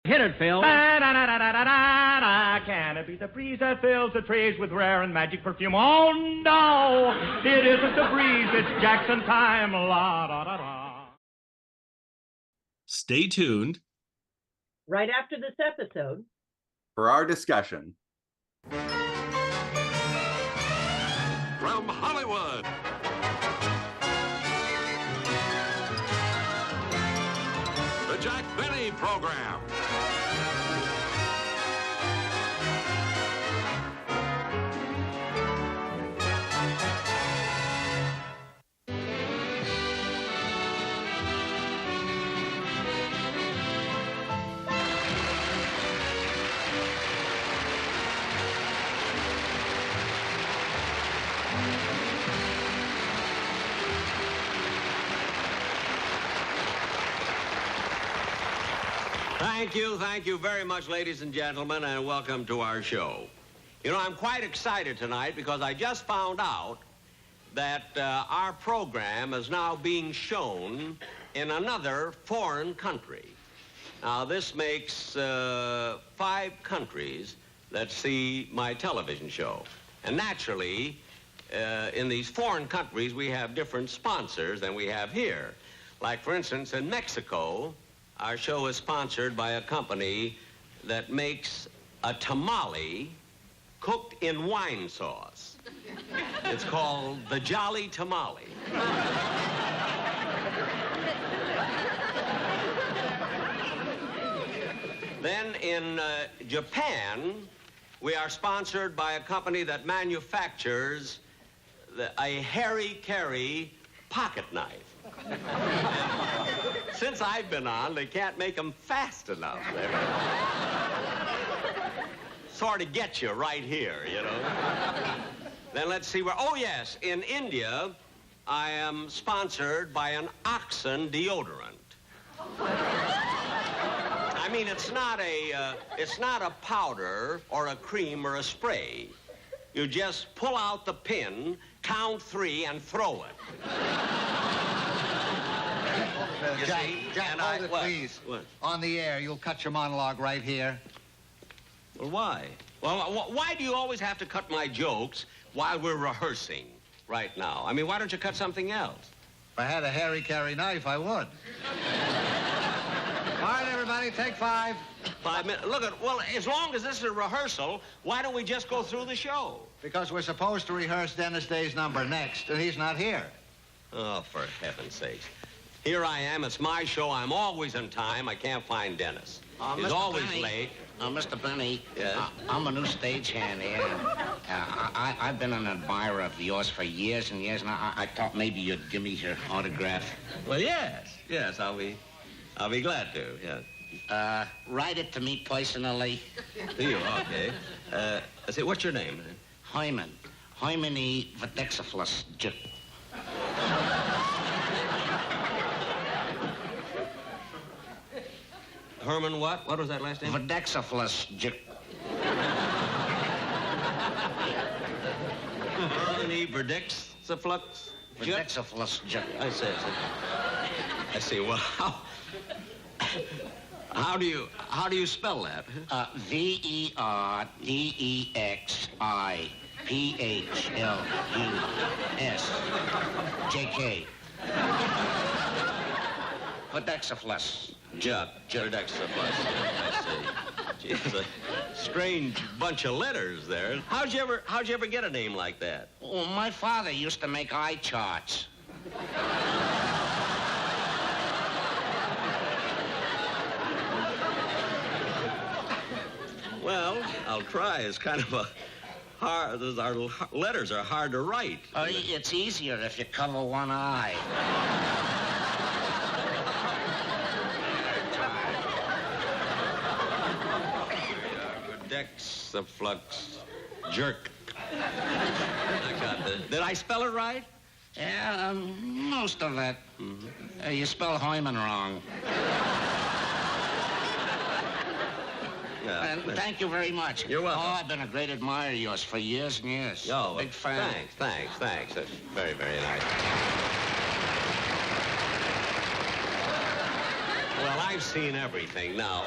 Hit it, Phil. Da-da-da-da-da-da-da. Can it be the breeze that fills the trees with rare and magic perfume? Oh, no, it isn't the breeze. It's Jackson time. La-da-da-da. Stay tuned. Right after this episode. For our discussion. From Hollywood. The Jack Benny Program. Thank you very much, ladies and gentlemen, and welcome to our show. You know, I'm quite excited tonight because I just found out that our program is now being shown in another foreign country. Now, this makes 5 countries that see my television show. And naturally, in these foreign countries, we have different sponsors than we have here. Like, for instance, in Mexico, our show is sponsored by a company that makes a tamale cooked in wine sauce. It's called the Jolly Tamale. Then in Japan, we are sponsored by a company that manufactures a hairy-carry pocket knife. Since I've been on, they can't make them fast enough. Sort of get you right here, you know. Then let's see where... Oh, yes, in India, I am sponsored by an oxen deodorant. I mean, it's not a powder or a cream or a spray. You just pull out the pin, count 3, and throw it. Jack, hold it, please. What? On the air, you'll cut your monologue right here. Well, why? Well, why do you always have to cut my jokes while we're rehearsing right now? I mean, why don't you cut something else? If I had a hairy-carry knife, I would. All right, everybody, take 5. 5 minutes. Look, well, as long as this is a rehearsal, why don't we just go through the show? Because we're supposed to rehearse Dennis Day's number next, and he's not here. Oh, for heaven's sakes. Here I am. It's my show. I'm always on time. I can't find Dennis. He's Mr. always Benny. late. Mr. Benny, Yes? I'm a new stagehand here. I've been an admirer of yours for years and years, and I thought maybe you'd give me your autograph. Well, yes, I'll be glad to. Yes. Write it to me personally. Do you? Okay. Let's see. What's your name? Hyman. Hymeny Vadexophilus. Herman what? What was that last name? Vadexophilus. Herman Verdexophilus. Vadexophilus. I see. Well, how do you spell that? Verdexophilus. Vadexophilus. Verdexophilus. I see. Geez, a strange bunch of letters there. How'd you ever get a name like that? Oh, my father used to make eye charts. Well, I'll try. It's kind of a hard... Our letters are hard to write. It's easier if you cover one eye. Verdexophilus. Jerk. I got this. Did I spell it right? Yeah, most of it. Mm-hmm. You spell Hyman wrong. Yeah. And thank you very much. You're welcome. Oh, I've been a great admirer of yours for years and years. Oh, big fan. Thanks. That's very, very nice. Well, I've seen everything. Now,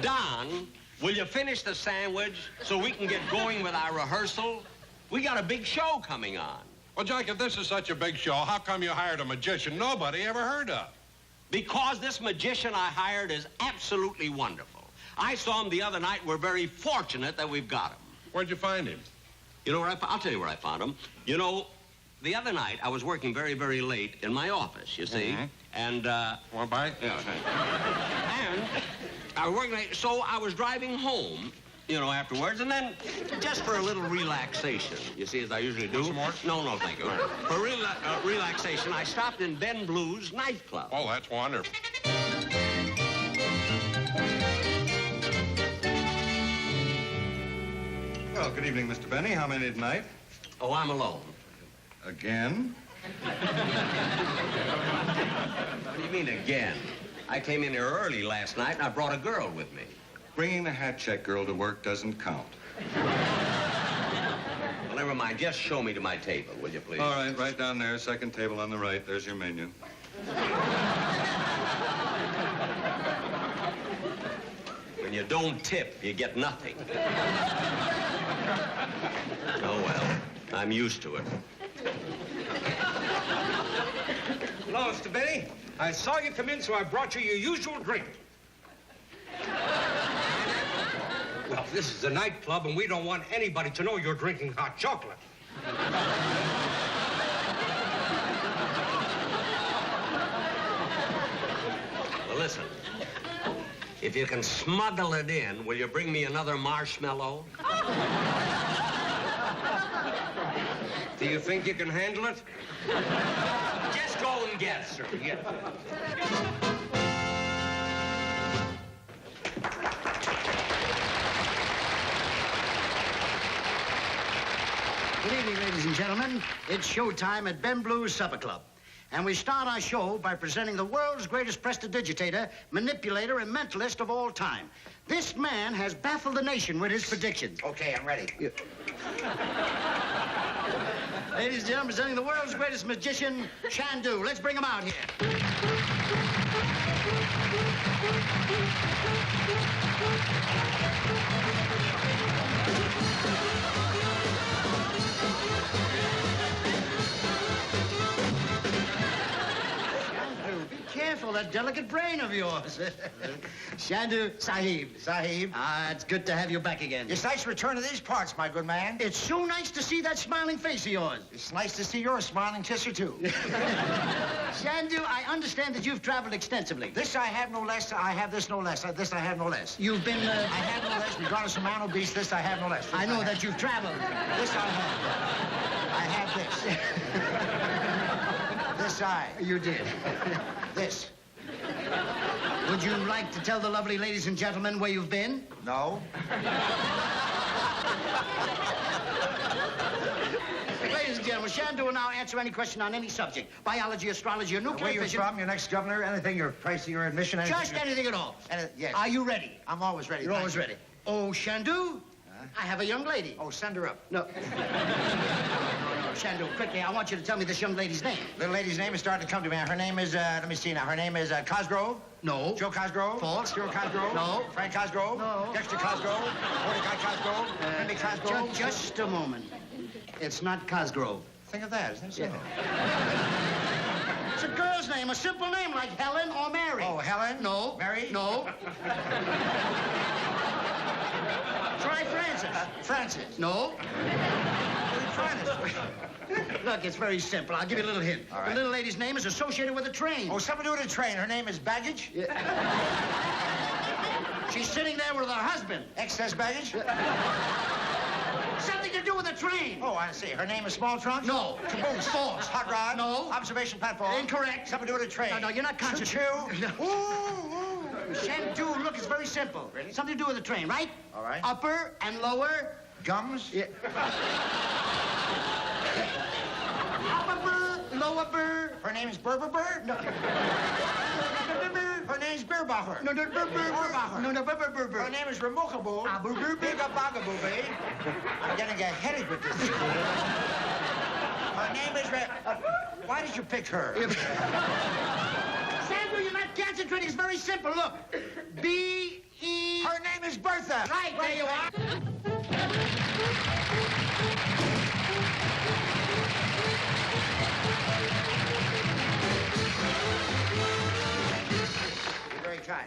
Don, will you finish the sandwich so we can get going with our rehearsal? We got a big show coming on. Well, Jack, if this is such a big show, how come you hired a magician nobody ever heard of? Because this magician I hired is absolutely wonderful. I saw him the other night. We're very fortunate that we've got him. Where'd you find him? You know where I'll tell you where I found him. You know, the other night I was working very, very late in my office, you see. And, Want by? yeah. And I was working late, so I was driving home, you know, afterwards, and then just for a little relaxation, you see, as I usually do. Some more? No, thank you. For relaxation, I stopped in Ben Blue's Nightclub. Oh, that's wonderful. Well, good evening, Mr. Benny. How many tonight? Oh, I'm alone. Again? What do you mean, again? I came in here early last night, and I brought a girl with me. Bringing the hat check girl to work doesn't count. Well, never mind. Just show me to my table, will you, please? All right, right down there, second table on the right. There's your menu. When you don't tip, you get nothing. Oh, well, I'm used to it. Hello, Mr. Benny. I saw you come in, so I brought you your usual drink. Well, this is a nightclub, and we don't want anybody to know you're drinking hot chocolate. Well, listen. If you can smuggle it in, will you bring me another marshmallow? Do you think you can handle it? Just go and get it, sir. Yeah. Good evening, ladies and gentlemen. It's showtime at Ben Blue's Supper Club. And we start our show by presenting the world's greatest prestidigitator, manipulator, and mentalist of all time. This man has baffled the nation with his predictions. Okay, I'm ready. Ladies and gentlemen, presenting the world's greatest magician, Shandu. Let's bring him out here. Careful, that delicate brain of yours. Shandu Sahib. Sahib. It's good to have you back again. It's nice to return to these parts, my good man. It's so nice to see that smiling face of yours. It's nice to see your smiling kisser, too. Shandu, I understand that you've traveled extensively. This I have no less. I have this no less. This I have no less. You've been, I have no less. Regardless of man or beast, this I have no less. I know that you've traveled. This I have. I have this. This I. You did. This. Would you like to tell the lovely ladies and gentlemen where you've been? No. Ladies and gentlemen, Shandu will now answer any question on any subject. Biology, astrology, or nuclear Where you're fission. from, your next governor, anything, your price of your admission, anything. Just anything at all. Yes. Are you ready? I'm always ready. You're Thank always you. ready. Oh, Shandu, I have a young lady. Oh, send her up. No. Shandu, quickly, I want you to tell me this young lady's name. Little lady's name is starting to come to me. Her name is, let me see now. Her name is Cosgrove. No. Joe Cosgrove. False. Joe Cosgrove. No. Frank Cosgrove. No. Dexter Cosgrove. Mordecai Cosgrove. Henry Cosgrove. Just a moment. It's not Cosgrove. Think of that, isn't it? So? It's a girl's name, a simple name like Helen or Mary. Oh, Helen? No. Mary? No. Try Francis. Francis. No. Francis. Look, it's very simple. I'll give you a little hint. All right. The little lady's name is associated with a train. Oh, something to do with a train. Her name is Baggage? Yeah. She's sitting there with her husband. Excess baggage? Something to do with a train. Oh, I see. Her name is Small Trunk? No. Caboose. False. Hot Rod? No. Observation Platform? Incorrect. Something to do with a train? No, you're not conscious. Choo-choo? No. Ooh. Shandu, look, it's very simple. Really? Something to do with a train, right? All right. Upper and lower. Gums? Yeah. Upper burr, lower burr. Her name is Berber? No. Her name's Beerbacher. No, Beerbacher. No, Her name is Remarkable. Bigabagaboo, I'm getting a headache with this. Her name is why did you pick her? Sandra, you're not concentrating. It's very simple. Look. B-E... Her name is Bertha. Right, there you are. You're very kind.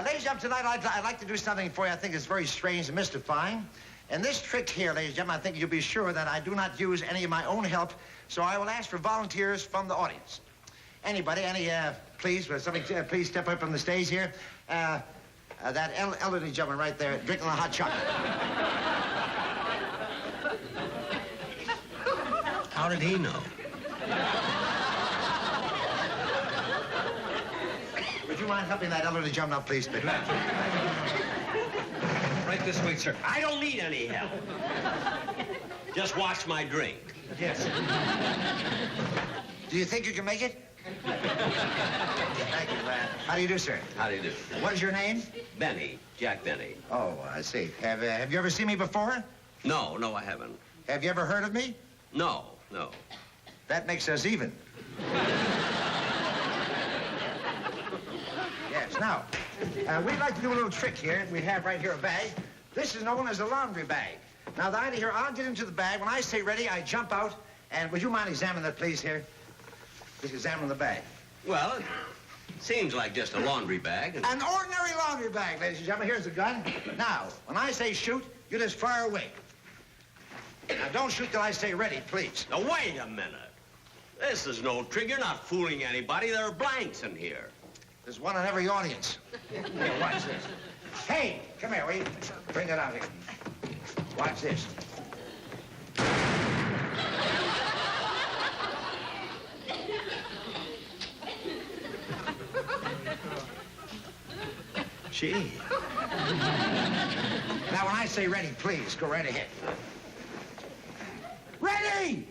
Ladies and gentlemen, tonight I'd like to do something for you I think is very strange and mystifying. And this trick here, ladies and gentlemen, I think you'll be sure that I do not use any of my own help, so I will ask for volunteers from the audience. Anybody, please, somebody, please step up on the stage here. That elderly gentleman right there drinking a hot chocolate. How did he know? Would you mind helping that elderly gentleman up, please, baby? Right this way, sir. I don't need any help. Just watch my drink. Yes. Do you think you can make it? Thank you, how do you do, sir? How do you do? What is your name? Benny, Jack Benny. Oh, I see. Have you ever seen me before? No, I haven't. Have you ever heard of me? No. That makes us even. Yes, now, we'd like to do a little trick here. We have right here a bag. This is known as a laundry bag. Now, the idea here, I'll get into the bag. When I say ready, I jump out. And would you mind examining that, please, here? Just examine the bag. Well, it seems like just a laundry bag. An ordinary laundry bag, ladies and gentlemen. Here's the gun. Now, when I say shoot, you just fire away. Now, don't shoot till I say ready, please. Now, wait a minute. This is no trick. You're not fooling anybody. There are blanks in here. There's one in every audience. Here, watch this. Hey, come here, will you? Bring it out here. Watch this. Gee. Now, when I say ready, please, go right ahead. Ready!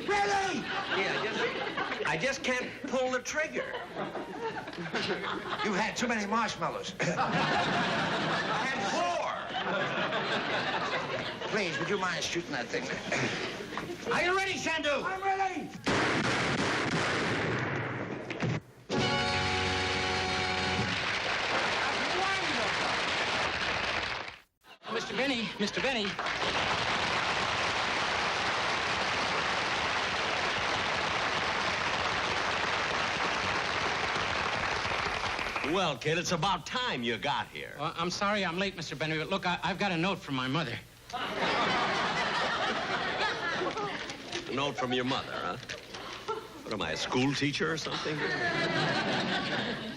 Ready! Yeah, I just can't pull the trigger. You've had too many marshmallows. I had 4. Please, would you mind shooting that thing? Are you ready, Shandu? I'm ready! Mr. Benny. Well, kid, it's about time you got here. Well, I'm sorry I'm late, Mr. Benny, but look, I've got a note from my mother. A note from your mother, huh? What am I, a school teacher or something?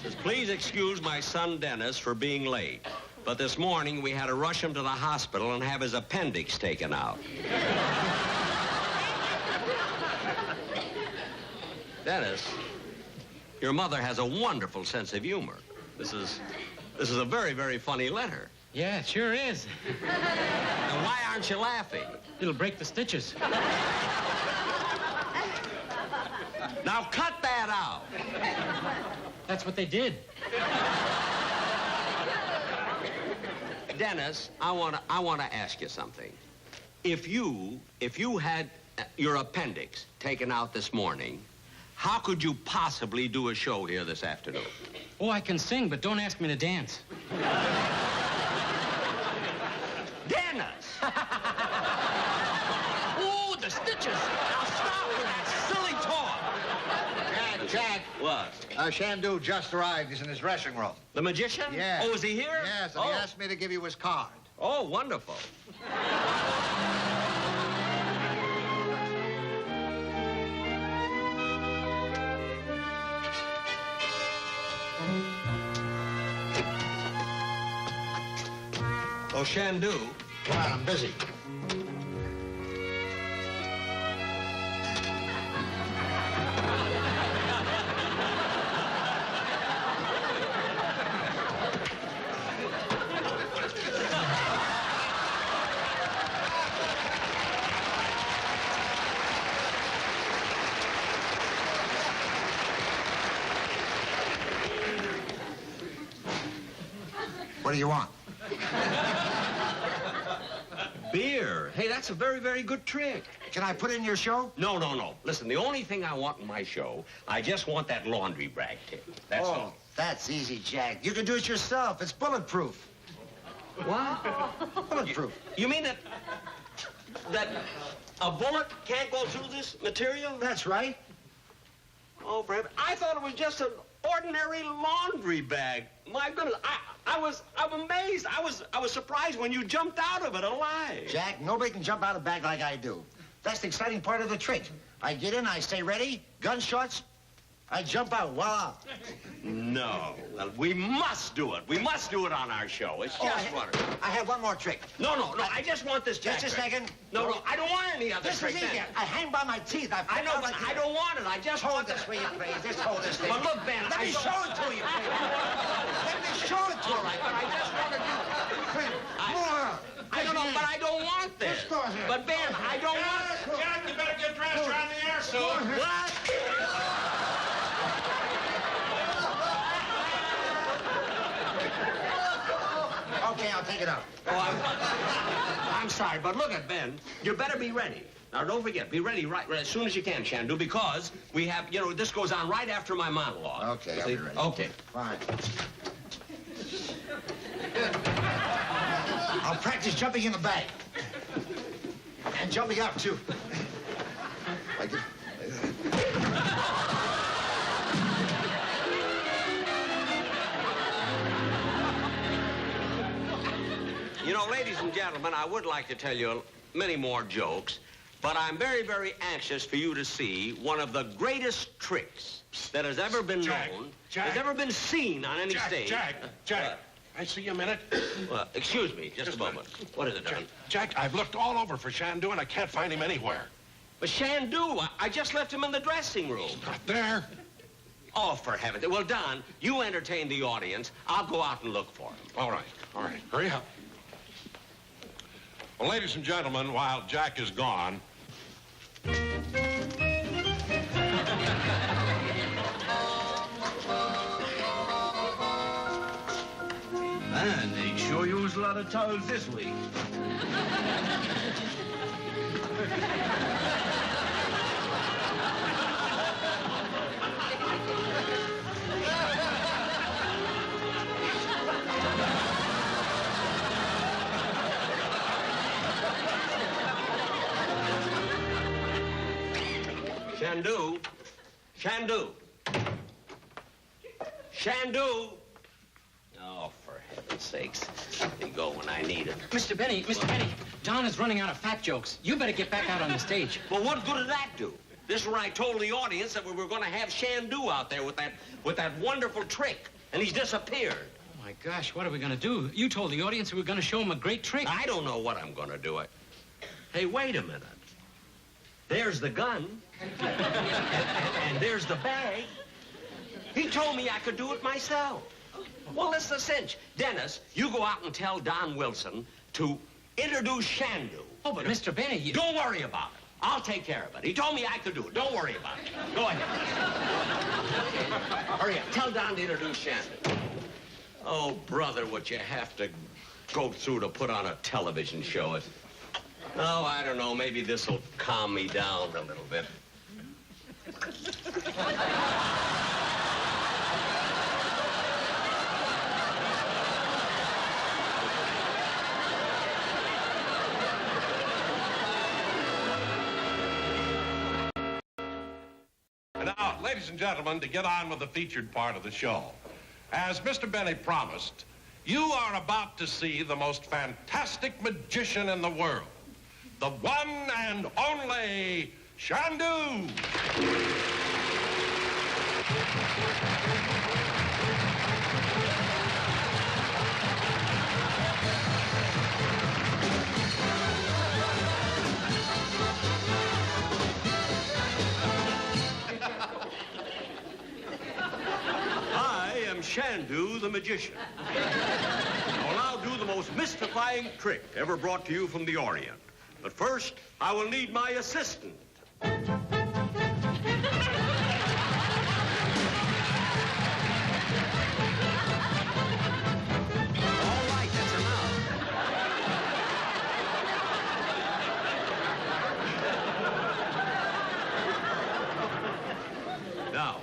Says, please excuse my son Dennis for being late. But this morning we had to rush him to the hospital and have his appendix taken out. Dennis, your mother has a wonderful sense of humor. This is a very, very funny letter. Yeah, it sure is. Now, why aren't you laughing? It'll break the stitches. Now, cut that out. That's what they did. Dennis, I want to ask you something. If you had your appendix taken out this morning, how could you possibly do a show here this afternoon? Oh, I can sing, but don't ask me to dance. Dennis! Oh, the stitches! Now stop with that silly talk! Jack. What? Shandu just arrived. He's in his dressing room. The magician? Yes. Oh, is he here? Yes, and he asked me to give you his card. Oh, wonderful. Oh, Shandu. Come on, I'm busy. What do you want? Beer. Hey, that's a very, very good trick. Can I put it in your show? No. Listen, the only thing I want in my show, I just want that laundry rag tip. That's all. That's easy, Jack. You can do it yourself. It's bulletproof. What? Bulletproof. You mean that a bullet can't go through this material? That's right. Oh, for heaven. I thought it was just an ordinary laundry bag. My goodness, I'm amazed. I was surprised when you jumped out of it alive. Jack, nobody can jump out of a bag like I do. That's the exciting part of the trick. I get in, I stay ready, gunshots, I jump out, voila. No. Well, we must do it. We must do it on our show. It's just wonderful. I have one more trick. No, I just want this Just a trick. second. No, I don't want any other This trick. is easy. then. I hang by my teeth. I know, but I don't want it. I just Hold want this, will you, please? Just hold this thing. But look, Ben, Let me show it to you, please. Let me show it to you. All right, but I just want to do... More. I don't know, but I don't want this. Just go ahead. But, Ben, I don't want... Jack, you better get dressed around the air suit. What? Okay, I'll take it out. Oh, I'm sorry, but look at Ben. You better be ready. Now, don't forget, be ready right as soon as you can, Shandu, because we have, this goes on right after my monologue. Okay, I'll be ready. Okay. Fine. I'll practice jumping in the bag. And jumping out, too. Like it. Ladies and gentlemen, I would like to tell you many more jokes, but I'm very, very anxious for you to see one of the greatest tricks that has ever been known, has ever been seen on any stage. Jack, I see you a minute. Well, excuse me, just a moment. What is it, Don? Jack, I've looked all over for Shandu, and I can't find him anywhere. But Shandu, I just left him in the dressing room. Not there. Oh, for heaven's sake. Well, Don, you entertain the audience. I'll go out and look for him. All right. Hurry up. Well, ladies and gentlemen, while Jack is gone... Man, they sure used a lot of towels this week. Shandu. Shandu. Shandu. Oh, for heaven's sakes. There you go when I need it. Mr. Benny, Don is running out of fat jokes. You better get back out on the stage. Well, what good did that do? This is when I told the audience that we were going to have Shandu out there with that wonderful trick, and he's disappeared. Oh, my gosh, what are we going to do? You told the audience we were going to show him a great trick. I don't know what I'm going to do. Hey, wait a minute. There's the gun. and there's the bag. He told me I could do it myself. Well, it's the cinch. Dennis, you go out and tell Don Wilson to introduce Shandu. Oh, but Mr. Benny, you... Don't worry about it. I'll take care of it. He told me I could do it. Don't worry about it. Go ahead. Hurry up. Tell Don to introduce Shandu. Oh, brother, what you have to go through to put on a television show. Oh, I don't know. Maybe this will calm me down a little bit. And now, ladies and gentlemen, to get on with the featured part of the show. As Mr. Benny promised, you are about to see the most fantastic magician in the world. The one and only Shandu. I am Shandu the magician. I'll now do the most mystifying trick ever brought to you from the Orient. But first, I will need my assistant. All right, that's enough. Now,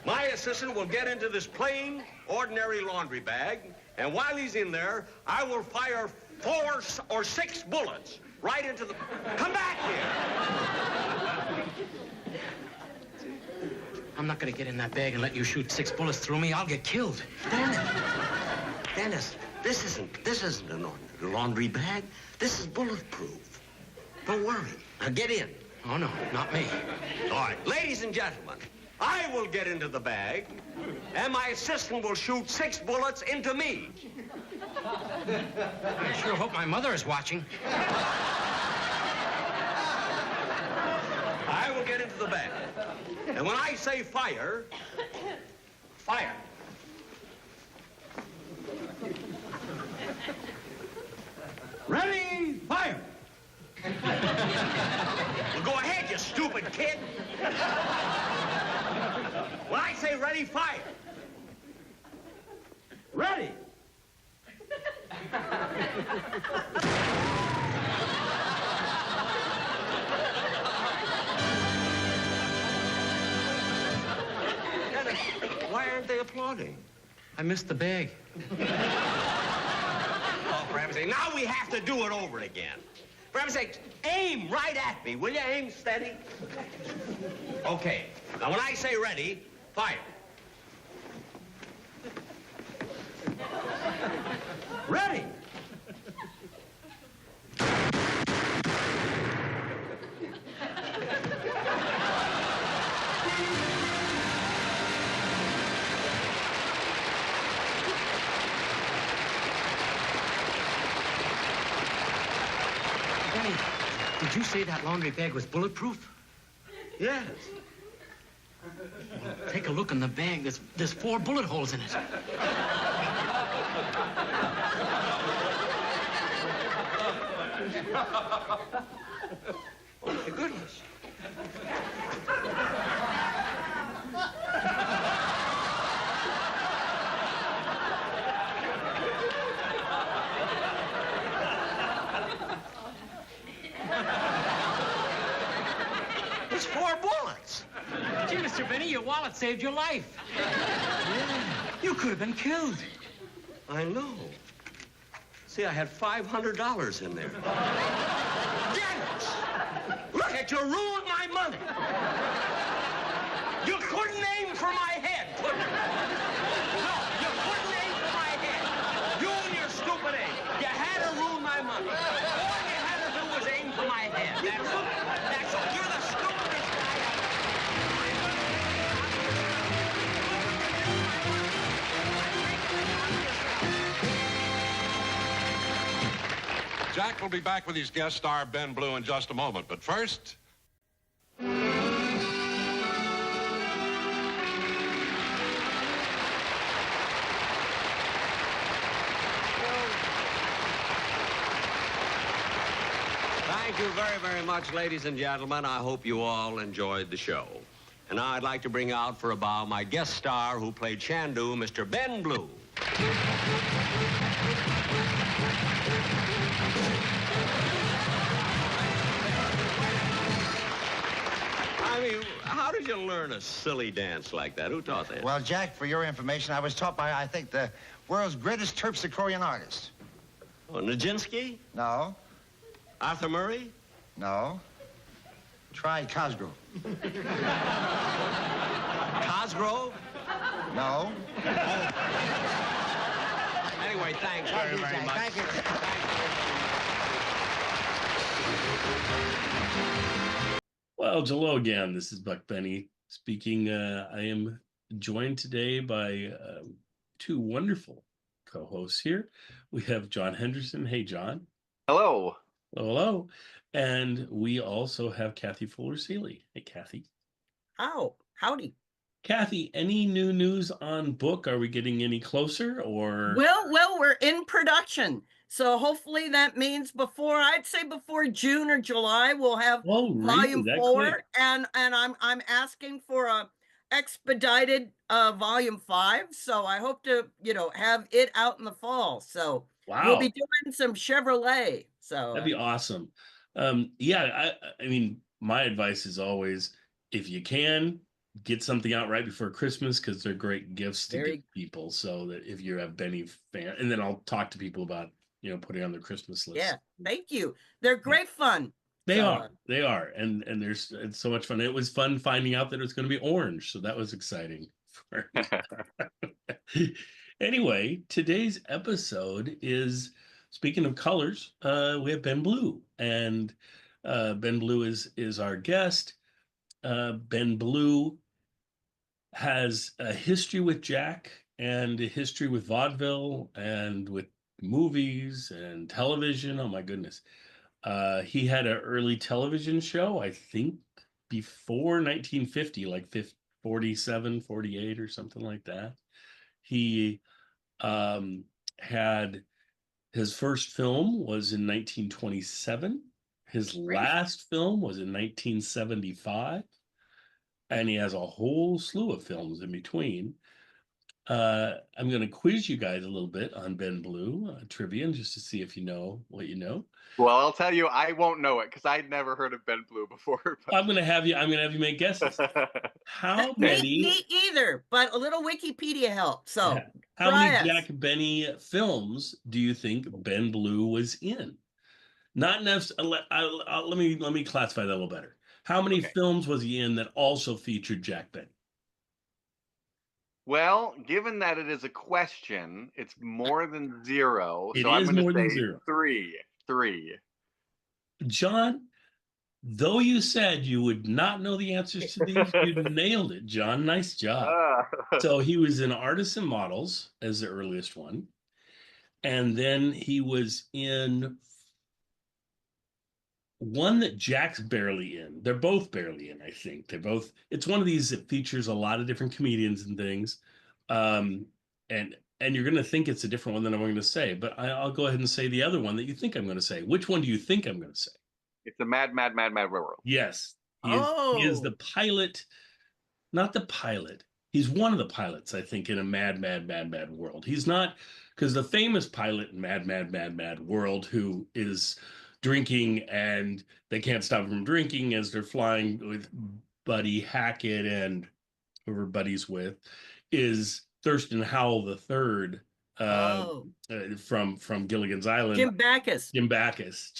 my assistant assistant will get into this plain, ordinary laundry bag, and while he's in there, I will fire 4 or 6 bullets right into the... Come back here! I'm not gonna get in that bag and let you shoot 6 bullets through me. I'll get killed. Dennis, this isn't a laundry bag. This is bulletproof. Don't worry. Now get in. Oh, no, not me. All right, ladies and gentlemen, I will get into the bag, and my assistant will shoot 6 bullets into me. I sure hope my mother is watching. I will get into the bag. And when I say fire, fire. Ready, fire! Well, go ahead, you stupid kid. When I say ready, fire. Ready! Why aren't they applauding? I missed the bag. Oh, for heaven's sake, now we have to do it over again. For heaven's sake, aim right at me, will you? Aim steady. Okay. Now, when I say ready, fire. Ready! Benny, did you say that laundry bag was bulletproof? Yes. Take a look in the bag. There's 4 bullet holes in it. Oh, my goodness. It's 4 bullets. Gee, Mr. Benny, your wallet saved your life. You could have been killed. I know. See, I had $500 in there. Dennis! Look at you, ruined my money. You couldn't aim for my head, could you? No, you couldn't aim for my head. You and your stupid aim. You had to ruin my money. All you had to do was aim for my head. That's all. That's all. You're the stupidest guy Jack will be back with his guest star, Ben Blue, in just a moment. But first... Thank you very, very much, ladies and gentlemen. I hope you all enjoyed the show. And now I'd like to bring out for a bow my guest star who played Chandu, Mr. Ben Blue. I mean, how did you learn a silly dance like that? Who taught that? Well, Jack, for your information, I was taught by, I think, the world's greatest terpsichorean artist. Oh, Nijinsky? No. Arthur Murray? No. Try Cosgrove. Cosgrove? No. Anyway, thanks very, very much. Thank you. Well, hello again. This is Buck Benny speaking. I am joined today by 2 wonderful co-hosts here. We have John Henderson. Hey, John. Hello. Hello, hello. And we also have Kathy Fuller-Seeley. Hey, Kathy. Oh, howdy. Kathy, any new news on book? Are we getting any closer or? Well, we're in production. So hopefully that means I'd say before June or July, we'll have volume 4. Quick? And I'm asking for a expedited volume 5. So I hope to, have it out in the fall. So we'll be doing some Chevrolet. So That'd be awesome. Yeah, I mean, my advice is always, if you can, get something out right before Christmas because they're great gifts to Very give people. So that if you have Benny fan, and then I'll talk to people about putting on their Christmas list. Yeah, thank you. They're great fun. They So, are. They are. And it's so much fun. It was fun finding out that it was going to be orange. So that was exciting. Anyway, today's episode is, speaking of colors, we have Ben Blue. And Ben Blue is our guest. Ben Blue has a history with Jack and a history with vaudeville and with movies and television. Oh my goodness. He had an early television show, I think before 1950, like 47, 48 or something like that. He had his first film was in 1927. His last film was in 1975. And he has a whole slew of films in between. I'm going to quiz you guys a little bit on Ben Blue trivia, just to see if you know what you know. Well, I'll tell you, I won't know it because I'd never heard of Ben Blue before. But... I'm going to have you make guesses. How many? Me either, but a little Wikipedia help. So, how many Jack Benny films do you think Ben Blue was in? Not necessarily. Let me classify that a little better. How many films was he in that also featured Jack Benny? Well, given that it is a question, it's more than zero. It so I'm is going more to than say zero. Three. John, though you said you would not know the answers to these, you nailed it, John. Nice job. So he was in Artists and Models as the earliest one. And then he was in one that Jack's barely in. They're both barely in, I think. It's one of these that features a lot of different comedians and things. And you're going to think it's a different one than I'm going to say, but I'll go ahead and say the other one that you think I'm going to say. Which one do you think I'm going to say? It's a Mad World. Yes. He is the pilot, not the pilot. He's one of the pilots, I think, in a Mad World. He's not, because the famous pilot in Mad World who is drinking and they can't stop him from drinking as they're flying with Buddy Hackett and whoever Buddy's with is Thurston Howell the Third from Gilligan's Island. Jim Backus,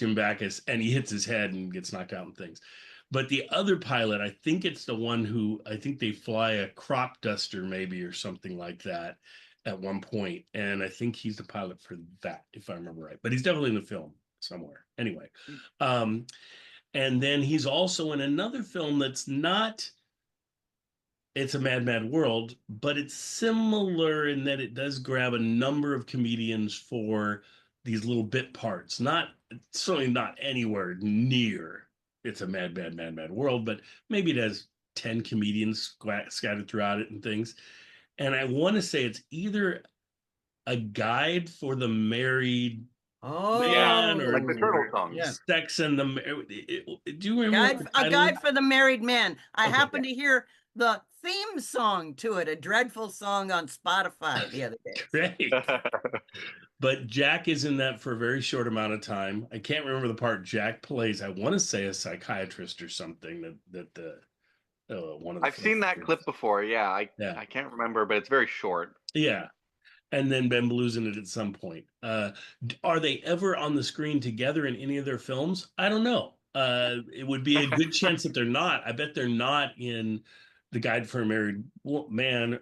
and he hits his head and gets knocked out and things. But the other pilot, I think it's the one who I think they fly a crop duster maybe or something like that at one point, and I think he's the pilot for that if I remember right. But he's definitely in the film somewhere. Anyway, and then he's also in another film that's not. It's a Mad World, but it's similar in that it does grab a number of comedians for these little bit parts. Certainly not anywhere near It's a Mad World, but maybe it has 10 comedians scattered throughout it and things. And I want to say it's either a guide for the married man or like the Turtle Song. Sex and the. Do you remember a guide for the married man? I happened to hear the theme song to it, a dreadful song on Spotify the other day. Great. But Jack is in that for a very short amount of time. I can't remember the part Jack plays. I want to say a psychiatrist or something that one of the. I've seen that clip before. I can't remember, but it's very short. Yeah. And then Ben Blue's in it at some point. Are they ever on the screen together in any of their films? I don't know. It would be a good chance that they're not. I bet they're not in The Guide for a Married Man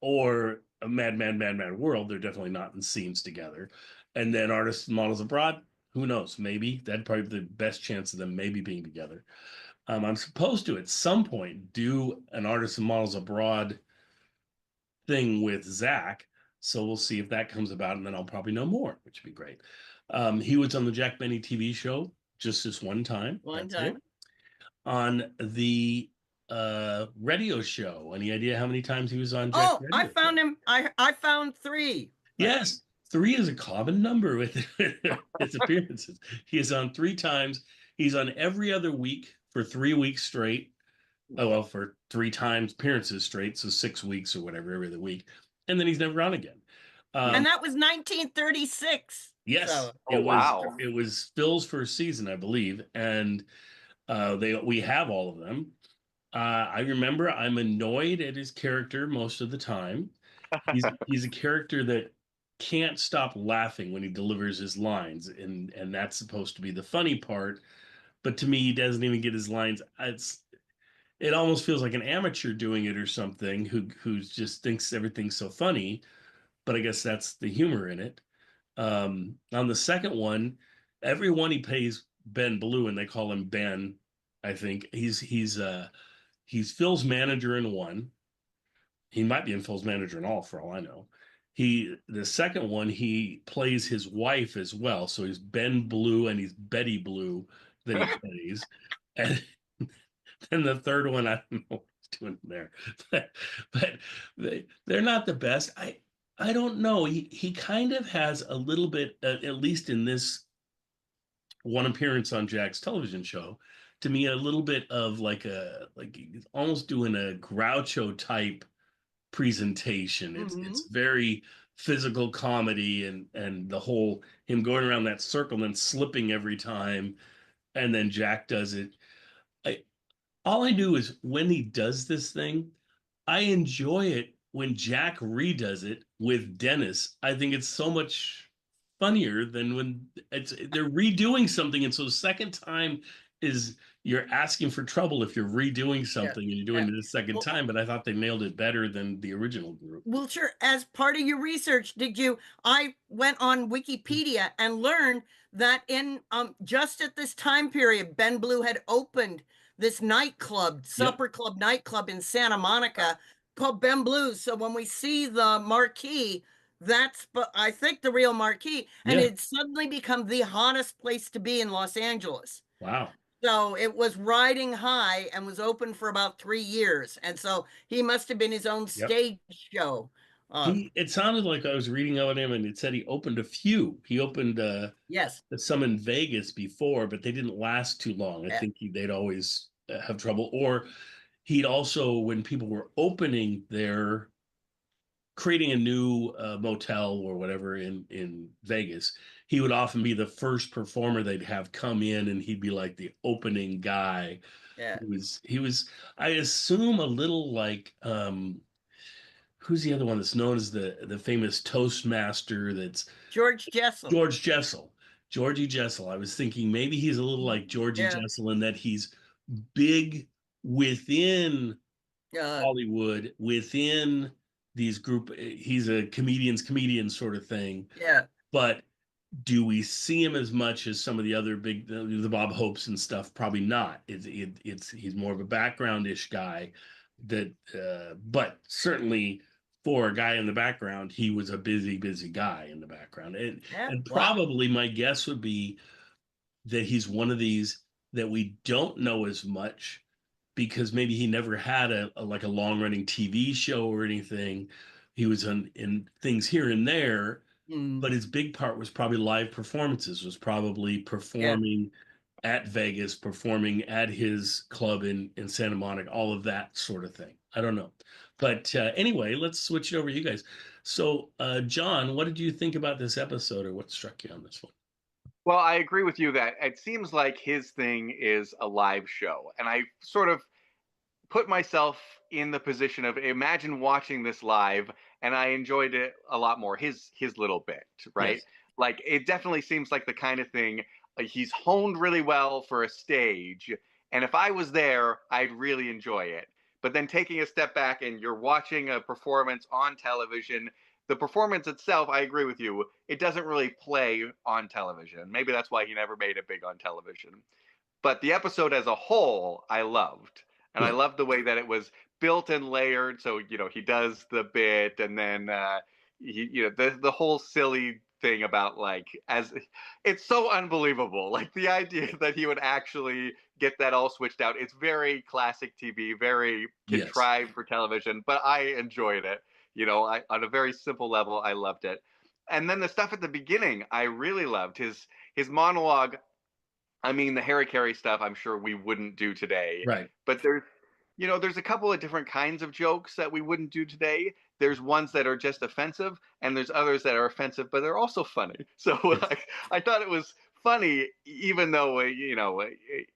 or a Mad World. They're definitely not in scenes together. And then Artists and Models Abroad, who knows? Maybe that'd probably be the best chance of them maybe being together. I'm supposed to at some point do an Artists and Models Abroad thing with Zach. So we'll see if that comes about, and then I'll probably know more, which would be great. He was on the Jack Benny TV show just this one time. On the radio show. Any idea how many times he was on Jack Benny? I found him. I found 3. Yes, 3 is a common number with his appearances. He is on 3 times. He's on every other week for 3 weeks straight. Oh, well, for 3 times appearances straight, so 6 weeks or whatever every other week. And then he's never on again. And that was 1936. Yes. So. It was Phil's first season, I believe. And we have all of them. I remember I'm annoyed at his character most of the time. He's a character that can't stop laughing when he delivers his lines, and that's supposed to be the funny part. But to me, he doesn't even get his lines. It almost feels like an amateur doing it or something who just thinks everything's so funny. But I guess that's the humor in it. On the second one, everyone he plays Ben Blue, and they call him Ben. I think he's Phil's manager in one. He might be in Phil's manager in all, for all I know. The second one, he plays his wife as well. So he's Ben Blue and he's Betty Blue that he plays. And then the third one, I don't know what he's doing there. But they're not the best. I don't know. He kind of has a little bit, at least in this one appearance on Jack's television show, to me a little bit of like he's almost doing a Groucho type presentation. It's very physical comedy, and the whole him going around that circle and then slipping every time, and then Jack does it. I All I do is when he does this thing, I enjoy it. When Jack redoes it with Dennis, I think it's so much funnier than when they're redoing something. And so the second time is you're asking for trouble if you're redoing something and you're doing it a second time. But I thought they nailed it better than the original group. Well, sure. As part of your research, I went on Wikipedia and learned that in just at this time period, Ben Blue had opened this nightclub, supper club nightclub in Santa Monica called Ben Blue's. So when we see the marquee, that's, I think, the real marquee. And it suddenly become the hottest place to be in Los Angeles. Wow. So it was riding high and was open for about 3 years. And so he must have been his own stage show. It sounded like I was reading about him, and it said he opened a few. He opened some in Vegas before, but they didn't last too long. I think they'd always have trouble. Or he'd also, when people were opening their creating a new motel or whatever in Vegas, he would often be the first performer they'd have come in, and he'd be like the opening guy. He was I assume a little like who's the other one that's known as the famous Toastmaster? That's George Jessel. Georgie Jessel. I was thinking maybe he's a little like Georgie Jessel in that he's big within Hollywood, within these group. He's a comedian sort of thing. But do we see him as much as some of the other big, the Bob Hopes and stuff? Probably not. He's more of a background-ish guy. But certainly for a guy in the background, he was a busy guy in the background. And probably my guess would be that he's one of these that we don't know as much because maybe he never had a long-running TV show or anything. He was in things here and there, but his big part was probably live performances, was probably performing at Vegas, performing at his club in Santa Monica, all of that sort of thing. I don't know. But anyway, let's switch it over to you guys. So, John, what did you think about this episode, or what struck you on this one? Well, I agree with you that it seems like his thing is a live show. And I sort of put myself in the position of imagine watching this live, and I enjoyed it a lot more, his little bit, right? Yes. Like, it definitely seems like the kind of thing he's honed really well for a stage. And if I was there, I'd really enjoy it. But then taking a step back and you're watching a performance on television, the performance itself, I agree with you, it doesn't really play on television. Maybe that's why he never made it big on television. But the episode as a whole, I loved. And I loved the way that it was built and layered. So, he does the bit, and then, the whole silly thing about, like, it's so unbelievable. Like, the idea that he would actually get that all switched out. It's very classic TV, very contrived for television, but I enjoyed it. On a very simple level, I loved it. And then the stuff at the beginning, I really loved his monologue. I mean, the Harry Carey stuff, I'm sure we wouldn't do today. Right. But there's a couple of different kinds of jokes that we wouldn't do today. There's ones that are just offensive, and there's others that are offensive, but they're also funny. So I thought it was funny, even though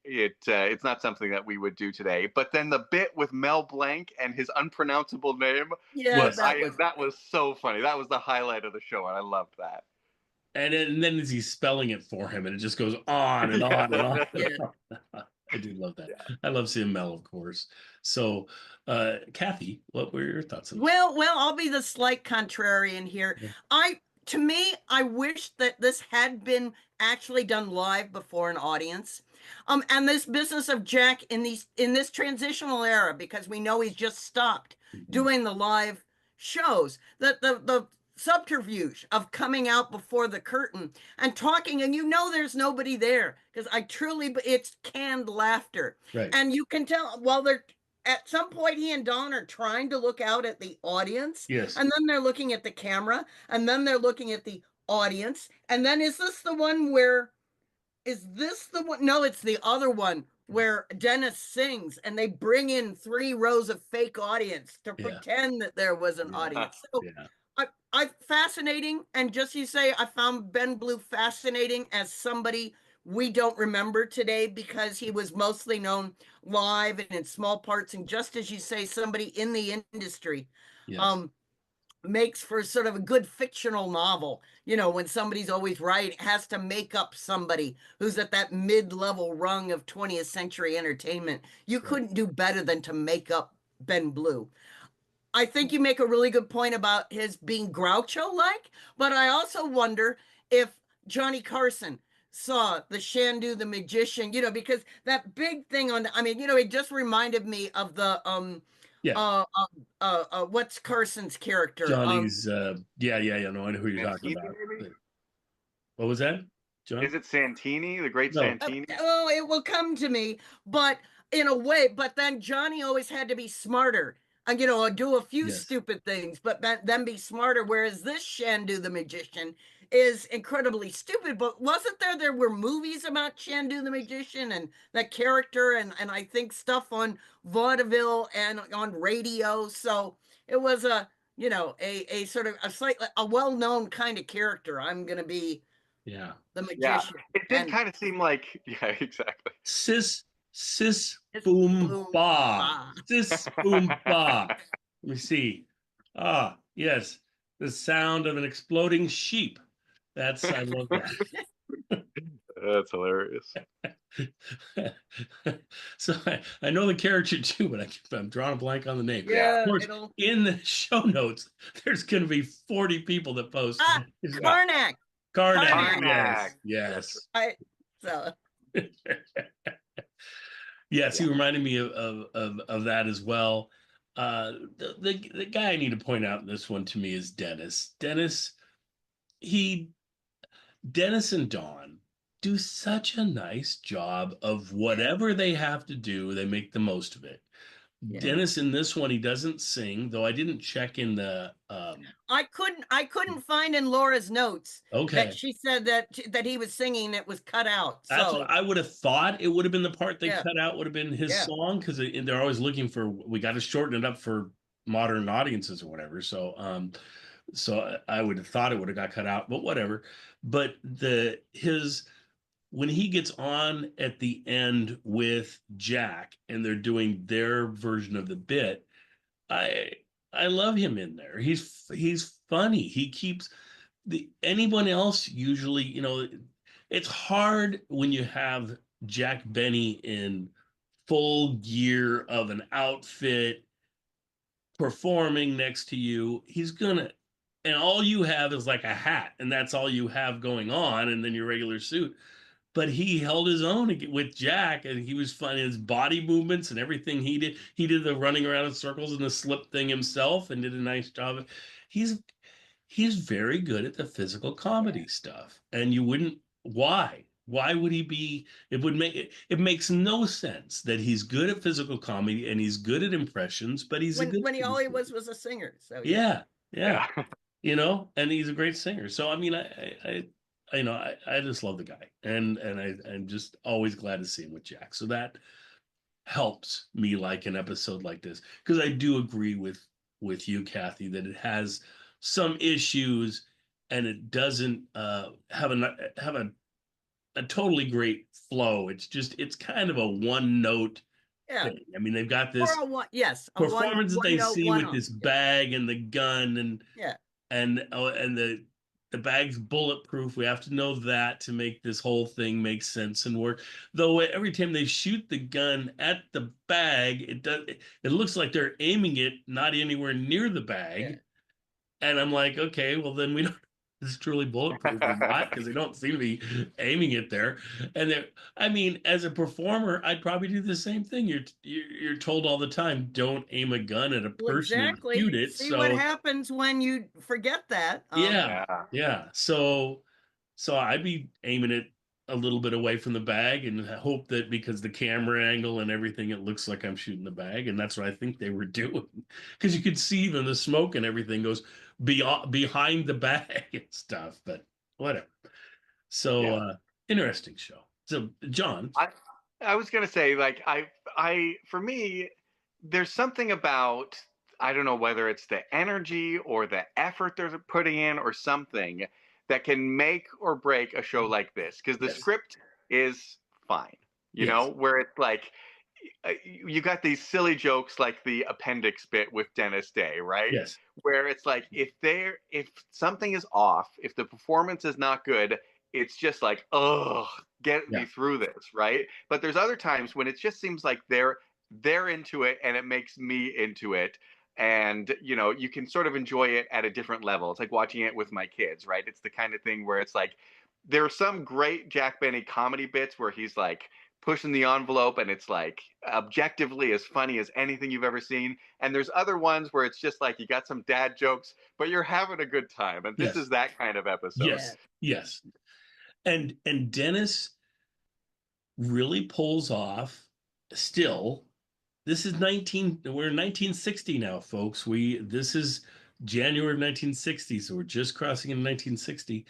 it's not something that we would do today. But then the bit with Mel Blanc and his unpronounceable name Yeah, that was so funny. That was the highlight of the show, and I loved that. And then as he's spelling it for him, and it just goes on and on and on. Yeah. I do love that. I love seeing Mel, of course. So, Kathy, what were your thoughts on this? Well, I'll be the slight contrarian here. To me, I wish that this had been actually done live before an audience. And this business of Jack in this transitional era, because we know he's just stopped doing the live shows, that the subterfuge of coming out before the curtain and talking, and there's nobody there, because it's canned laughter. Right. And you can tell, they're at some point, he and Don are trying to look out at the audience. Yes. And then they're looking at the camera, and then they're looking at the audience. And then is this the one? No, it's the other one where Dennis sings and they bring in 3 rows of fake audience to pretend that there was an audience. So I fascinating. And just you say, I found Ben Blue fascinating as somebody we don't remember today, because he was mostly known live and in small parts. And just as you say, somebody in the industry makes for sort of a good fictional novel. When somebody's always writing, has to make up somebody who's at that mid-level rung of 20th century entertainment. You couldn't do better than to make up Ben Blue. I think you make a really good point about his being Groucho-like, but I also wonder if Johnny Carson saw the Shandu the Magician, because that big thing it just reminded me of the what's Carson's character? Johnny's no, I know who you're talking about. What was that, John? Is it Santini, the great Santini? It will come to me, but in a way, but then Johnny always had to be smarter. And do a few stupid things, but then be smarter. Whereas this Shandu the Magician is incredibly stupid. But wasn't there were movies about Shandu the Magician and that character, and I think stuff on vaudeville and on radio. So it was a sort of a well-known kind of character. I'm gonna be the magician. Yeah. It did kind of seem like exactly. Sis boom ba. Sis boom ba. Let me see. Yes. The sound of an exploding sheep. I love that. That's hilarious. So I know the character too, but I'm drawing a blank on the name. Yeah. Of course, in the show notes, there's going to be 40 people that post. Karnak. Yes. So. Yes, he reminded me of that as well. The guy I need to point out in this one to me is Dennis. Dennis and Don do such a nice job of whatever they have to do. They make the most of it. Yeah. Dennis in this one, he doesn't sing, though I didn't check in the I couldn't find in Laura's notes that she said that he was singing, it was cut out. That's what I would have thought. It would have been the part they cut out, would have been his song, because they're always looking for, we got to shorten it up for modern audiences or whatever. So I would have thought it would have got cut out, but whatever. But when he gets on at the end with Jack and they're doing their version of the bit, I love him in there. He's funny. He keeps anyone else usually, it's hard when you have Jack Benny in full gear of an outfit performing next to you. And all you have is like a hat, and that's all you have going on, and then your regular suit. But he held his own with Jack, and he was fun. His body movements and everything he did. He did the running around in circles and the slip thing himself, and did a nice job. He's very good at the physical comedy stuff. And you wouldn't. Why? Why would he be? It makes no sense that he's good at physical comedy and he's good at impressions, but all he was a singer. So yeah. And he's a great singer. So I mean, I just love the guy, and I'm just always glad to see him with Jack. So that helps me like an episode like this, because I do agree with you, Kathy, that it has some issues and it doesn't have a a totally great flow. It's kind of a one note Yeah. thing. I mean, they've got Or this a one, yes, a performance that one they note, see one with on. this bag and the gun Yeah. and the bag's bulletproof. We have to know that to make this whole thing make sense and work. Though every time they shoot the gun at the bag, it looks like they're aiming it not anywhere near the bag. Yeah. And I'm like, okay, well then we don't. This is truly bulletproof or not, because they don't seem to be aiming it there. And I mean, as a performer, I'd probably do the same thing. You're told all the time, don't aim a gun at a Well, person and exactly. shoot it. See So what happens when you forget that. yeah. So I'd be aiming it a little bit away from the bag and hope that because the camera angle and everything, it looks like I'm shooting the bag. And that's what I think they were doing. Because you could see even the smoke and everything goes behind the bag and stuff, but whatever. So interesting show. So John. I was gonna say, like, for me, there's something about, I don't know whether it's the energy or the effort they're putting in or something that can make or break a show like this. Because the script is fine, you know, where it's like you got these silly jokes like the appendix bit with Dennis Day, right? Yes. Where it's like if something is off, if the performance is not good, it's just like, oh, get me through this, right? But there's other times when it just seems like they're into it and it makes me into it. And you know, you can sort of enjoy it at a different level. It's like watching it with my kids, right? It's the kind of thing where it's like there are some great Jack Benny comedy bits where he's like pushing the envelope and it's like objectively as funny as anything you've ever seen. And there's other ones where it's just like you got some dad jokes, but you're having a good time. And this is that kind of episode. Yes. And Dennis really pulls off still. This is we're in 1960 now, folks. This is January of 1960, so we're just crossing into 1960.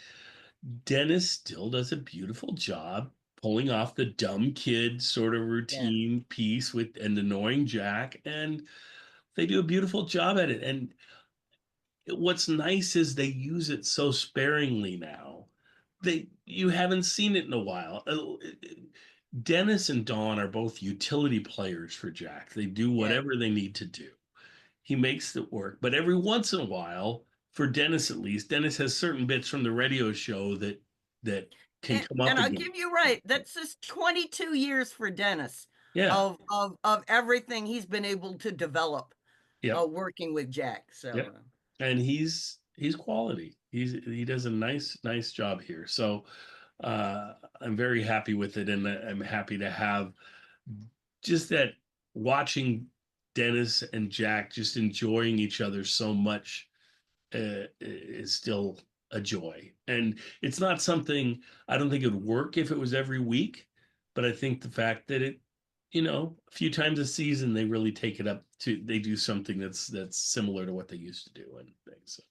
Dennis still does a beautiful job pulling off the dumb kid sort of routine piece with and annoying Jack, and they do a beautiful job at it. And what's nice is they use it so sparingly now. You haven't seen it in a while. Dennis and Dawn are both utility players for Jack. They do whatever they need to do. He makes it work. But every once in a while, for Dennis at least, Dennis has certain bits from the radio show that can come up. And I'll give you right. That's just 22 years for Dennis. Of everything he's been able to develop working with Jack. So and he's quality. He does a nice job here. So I'm very happy with it, and I'm happy to have just that watching Dennis and Jack just enjoying each other so much is still a joy. And it's not something I don't think it would work if it was every week, but I think the fact that it, a few times a season they really take it up they do something that's similar to what they used to do and things. So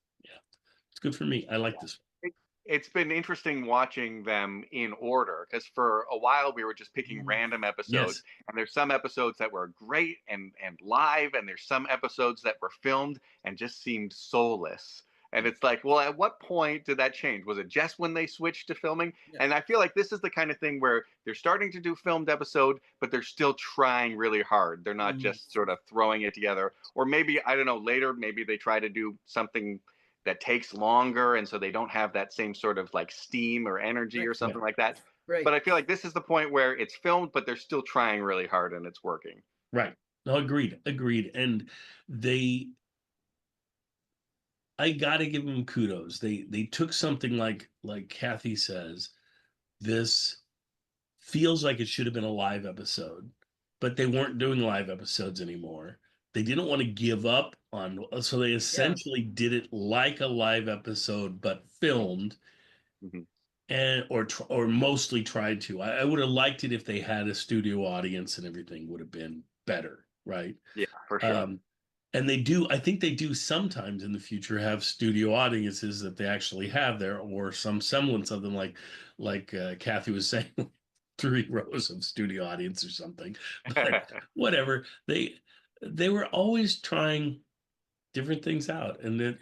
it's good for me. I like this. It's been interesting watching them in order, because for a while we were just picking random episodes, and there's some episodes that were great and live, and there's some episodes that were filmed and just seemed soulless. And it's like, well, at what point did that change? Was it just when they switched to filming? And I feel like this is the kind of thing where they're starting to do filmed episode, but they're still trying really hard. They're not just sort of throwing it together. Or maybe, I don't know, later, maybe they try to do something that takes longer, and so they don't have that same sort of like steam or energy or something like that. Right. But I feel like this is the point where it's filmed, but they're still trying really hard and it's working. Right. No, agreed. And I gotta give them kudos. They took something like Kathy says, this feels like it should have been a live episode, but they weren't doing live episodes anymore. They didn't want to give up on, so they essentially did it like a live episode, but filmed, and or mostly tried to. I would have liked it if they had a studio audience and everything would have been better, right? Yeah, for sure. And I think they do sometimes in the future have studio audiences that they actually have there, or some semblance of them, like Kathy was saying, 3 rows of studio audience or something. But whatever, they were always trying different things out, and then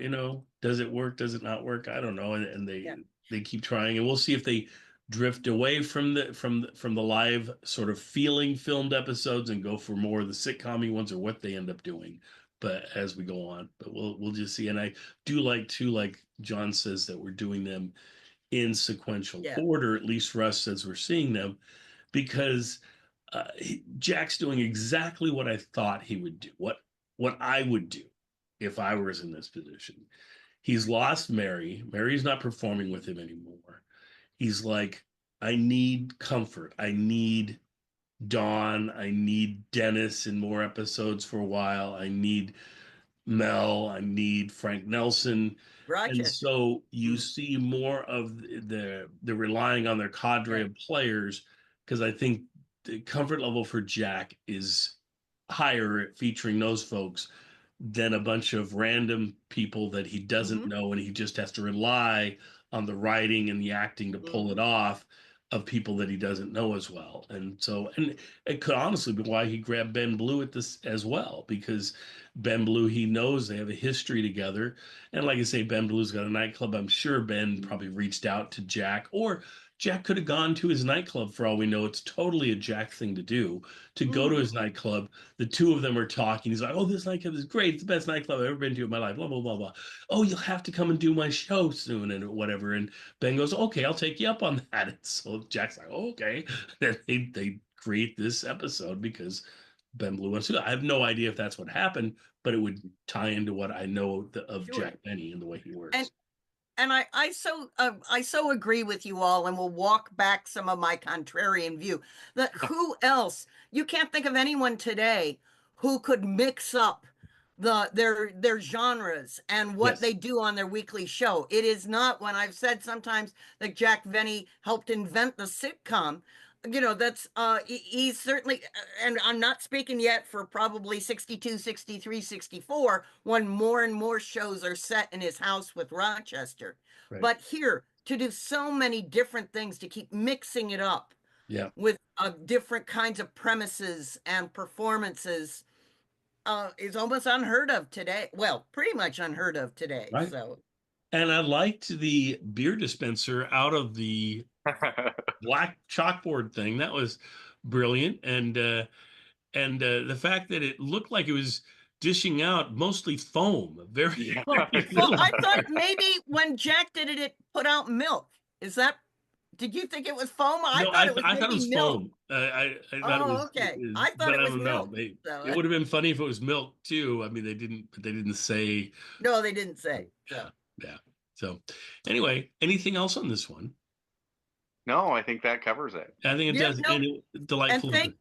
does it work, does it not work, I don't know, and they keep trying, and we'll see if they drift away from the live sort of feeling filmed episodes and go for more of the sitcom ones, or what they end up doing. But as we go on, but we'll just see. And I do like to, like John says, that we're doing them in sequential order, at least for us as we're seeing them, because Jack's doing exactly what I thought he would do, what I would do if I was in this position. He's lost Mary. Mary's not performing with him anymore. He's like, I need comfort. I need Dawn. I need Dennis in more episodes for a while. I need Mel. I need Frank Nelson. And so you see more of the relying on their cadre of players, because I think the comfort level for Jack is higher featuring those folks than a bunch of random people that he doesn't know, and he just has to rely on the writing and the acting to pull it off, of people that he doesn't know as well. And so, and it could honestly be why he grabbed Ben Blue at this as well, because Ben Blue, he knows they have a history together. And like I say, Ben Blue's got a nightclub. I'm sure Ben probably reached out to Jack, or Jack could have gone to his nightclub for all we know. It's totally a Jack thing to do, to go to his nightclub. The two of them are talking. He's like, oh, this nightclub is great. It's the best nightclub I've ever been to in my life, blah, blah, blah, blah. Oh, you'll have to come and do my show soon and whatever. And Ben goes, okay, I'll take you up on that. And so Jack's like, oh, okay. Then they create this episode because Ben Blue wants to. I have no idea if that's what happened, but it would tie into what I know of Jack Benny and the way he works. And I so agree with you all, and will walk back some of my contrarian view that who else, you can't think of anyone today who could mix up their genres and what they do on their weekly show. It is not, when I've said sometimes that Jack Benny helped invent the sitcom, you know, that's he's certainly, and I'm not speaking yet for probably 62, 63, 64, when more and more shows are set in his house with Rochester. But here, to do so many different things, to keep mixing it up with different kinds of premises and performances, is almost unheard of today. Well, pretty much unheard of today. So, and I liked the beer dispenser out of the black chalkboard thing. That was brilliant. And the fact that it looked like it was dishing out mostly foam. Very well, I thought maybe when Jack did it, it put out milk. Is that, did you think it was foam? I thought it was milk. Foam. I thought it was, okay. I thought it was milk. It would have been funny if it was milk too. I mean, they didn't say. No, they didn't say. Yeah. So anyway, anything else on this one? No, I think that covers it. I think it does. No. And delightful. And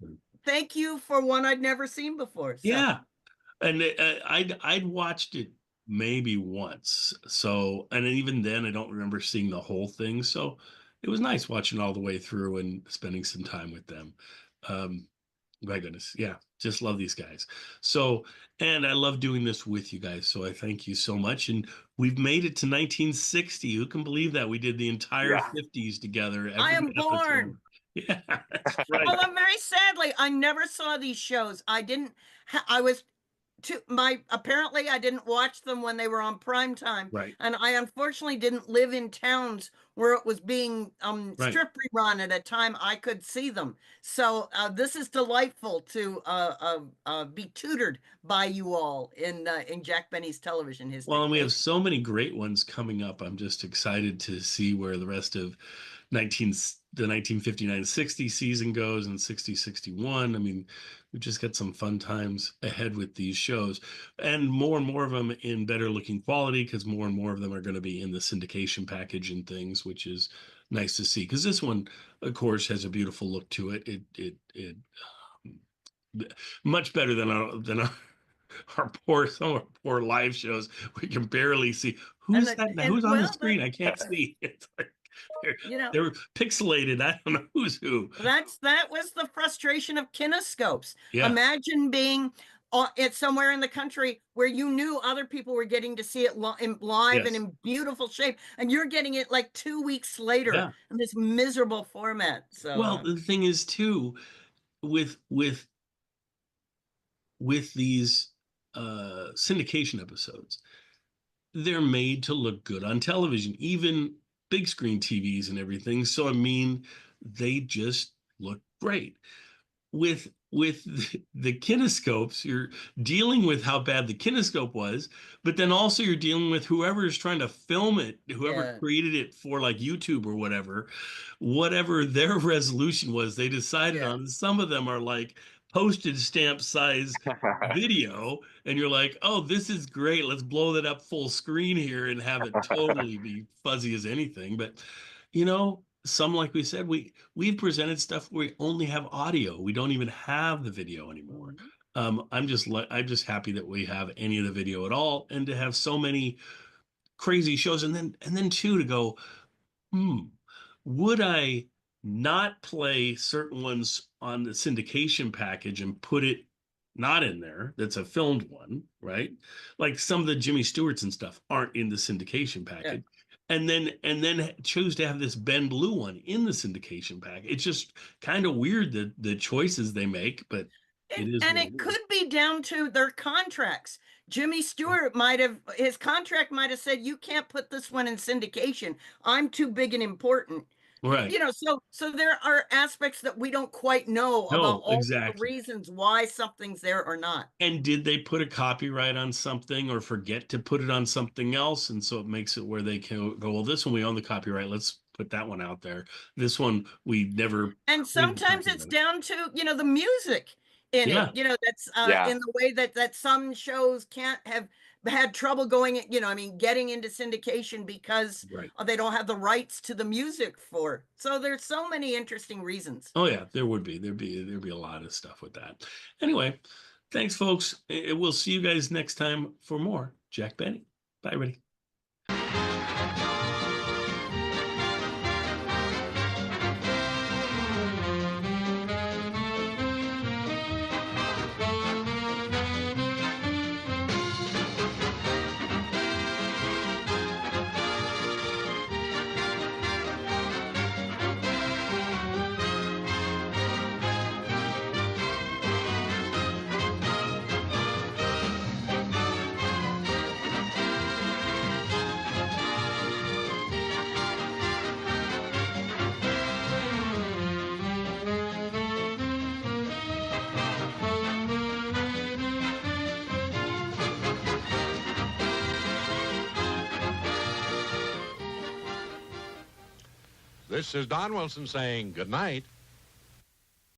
thank you for one I'd never seen before. So. Yeah, and I'd watched it maybe once. So, and even then, I don't remember seeing the whole thing. So, it was nice watching all the way through and spending some time with them. My goodness, yeah, just love these guys. So, and I love doing this with you guys. So I thank you so much. And we've made it to 1960. Who can believe that? We did the entire 50s together. I am born. Yeah, that's right. Well, very sadly, I never saw these shows. I didn't. I was apparently I didn't watch them when they were on prime time. Right. And I unfortunately didn't live in towns where it was being strip rerun at a time I could see them. So this is delightful to be tutored by you all in Jack Benny's television history. Well, and we have so many great ones coming up. I'm just excited to see where the rest of the 1959-60 season goes, and 60-61. I mean, we've just got some fun times ahead with these shows, and more of them in better looking quality, because more and more of them are going to be in the syndication package and things, which is nice to see, because this one, of course, has a beautiful look to it. It much better than our poor live shows. We can barely see who's who's on the screen. I can't see. It's like they're pixelated. I don't know who's who. That was the frustration of kinescopes. Yeah. Imagine being it's somewhere in the country where you knew other people were getting to see it live and in beautiful shape, and you're getting it like 2 weeks later in this miserable format. So, well, the thing is too, with these syndication episodes, they're made to look good on television, even big screen TVs and everything. So, I mean, they just look great. With the kinescopes, you're dealing with how bad the kinescope was, but then also you're dealing with whoever is trying to film it, whoever created it for like YouTube or whatever their resolution was, they decided on. Some of them are like postage stamp size video, and you're like, oh, this is great. Let's blow that up full screen here and have it totally be fuzzy as anything. But some, like we said, we've presented stuff where we only have audio. We don't even have the video anymore. I'm just happy that we have any of the video at all, and to have so many crazy shows, and then too, to go, would I not play certain ones on the syndication package and put it not in there? That's a filmed one, right? Like some of the Jimmy Stewarts and stuff aren't in the syndication package. And then choose to have this Ben Blue one in the syndication pack. It's just kind of weird, the choices they make, but it is. And it could be down to their contracts. Jimmy Stewart his contract might have said, you can't put this one in syndication. I'm too big and important. Right. So there are aspects that we don't quite know about all the reasons why something's there or not. And did they put a copyright on something or forget to put it on something else? And so it makes it where they can go, well, this one we own the copyright. Let's put that one out there. This one we never. And sometimes it's down to, the music in it. That's in the way that some shows can't have had trouble going, getting into syndication because they don't have the rights to the music for. So there's so many interesting reasons. Oh yeah, there'd be a lot of stuff with that. Anyway, thanks folks. We'll see you guys next time for more Jack Benny. Bye everybody. This is Don Wilson saying good night.